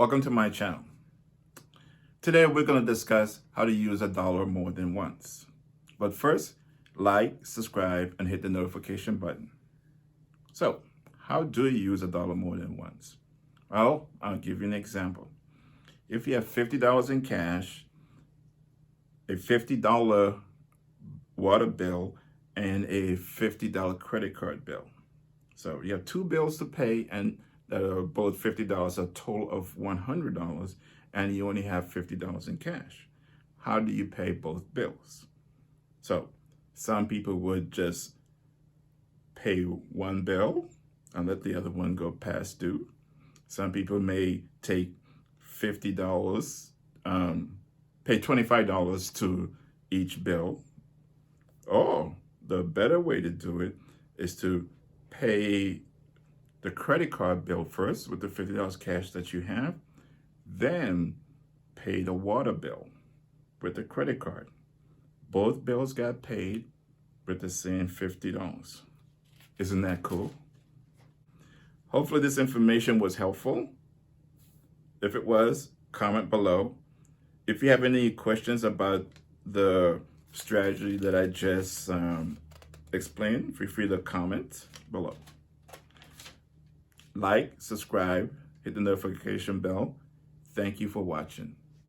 Welcome to my channel. Today we're going to discuss how to use $1 more than once. But first, like, subscribe, and hit the notification button. So, how do you use $1 more than once? Well, I'll give you an example. If you have $50 in cash, a $50 water bill, and a $50 credit card bill. So you have two bills to pay, and that are both $50, a total of $100, and you only have $50 in cash. How do you pay both bills? So some people would just pay one bill and let the other one go past due. Some people may take $50, pay $25 to each bill. Or the better way to do it is to pay the credit card bill first with the $50 cash that you have, then pay the water bill with the credit card. Both bills got paid with the same $50. Isn't that cool? Hopefully this information was helpful. If it was, comment below. If you have any questions about the strategy that I just explained, feel free to comment below. Like, subscribe, hit the notification bell. Thank you for watching.